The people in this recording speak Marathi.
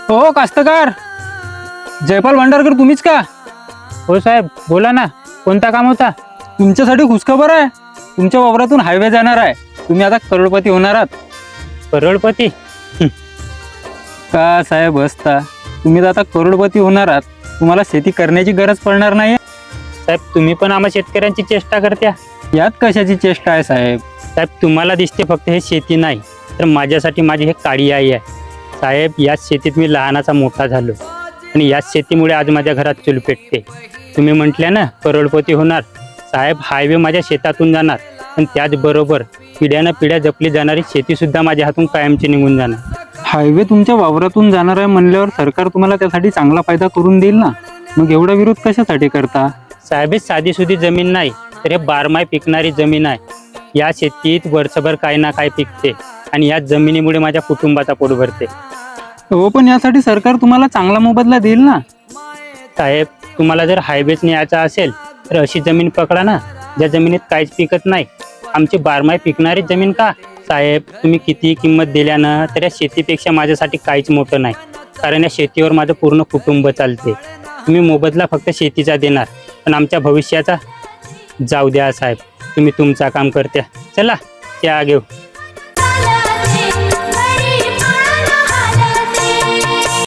हो कास्तकार जयपाल भांडारकर तुम्हीच का? हो साहेब, बोला ना, कोणता काम होता? तुमच्यासाठी खुशखबर आहे. तुमच्या वावरातून हायवे जाणार आहे. तुम्ही आता करोडपती होणार आहात. करोडपती? का साहेब असता, तुम्ही तर आता करोडपती होणार आहात. तुम्हाला शेती करण्याची गरज पडणार नाही. साहेब, तुम्ही पण आम्हा शेतकऱ्यांची चेष्टा करत्या. यात कशाची चेष्टा आहे साहेब? साहेब, तुम्हाला दिसते फक्त हे शेती नाही, तर माझ्यासाठी माझी हे काळी आई आहे. साहेब, याच शेतीत मी लहानाचा मोठा झालो आणि याच शेतीमुळे आज माझ्या घरात चूल पेटते. तुम्ही म्हटल्या ना करोडपती होणार. साहेब, हायवे माझ्या शेतातून जाणार आणि त्याचबरोबर पिढ्यानं पिढ्या जपली जाणारी शेतीसुद्धा माझ्या हातून कायमची निघून जाणार. हायवे तुमच्या वावरातून जाणार आहे म्हणल्यावर सरकार तुम्हाला त्यासाठी चांगला फायदा करून देईल ना. मग एवढा विरोध कशासाठी करता? साहेब, ही साधीसुधी जमीन नाही, तर हे बारमाही पिकणारी जमीन आहे. या शेतीत वर्षभर काही ना काही पिकते आणि या जमिनीमुळे माझ्या कुटुंबाचा पोट भरते. हो, पण यासाठी सरकार तुम्हाला चांगला मोबदला देईल ना. साहेब, तुम्हाला जर हायवेच न्यायचा असेल तर अशी जमीन पकडा ना ज्या जमिनीत काहीच पिकत नाही. आमची बारमाही पिकणारी जमीन का? साहेब, तुम्ही कितीही किंमत दिल्यानं तर या शेतीपेक्षा माझ्यासाठी काहीच मोठं नाही, कारण या शेतीवर माझं पूर्ण कुटुंब चालते. तुम्ही मोबदला फक्त शेतीचा देणार, पण आमच्या भविष्याचा जाऊ द्या. साहेब, तुम्ही तुमचा काम करत्या. चला त्या घेऊ.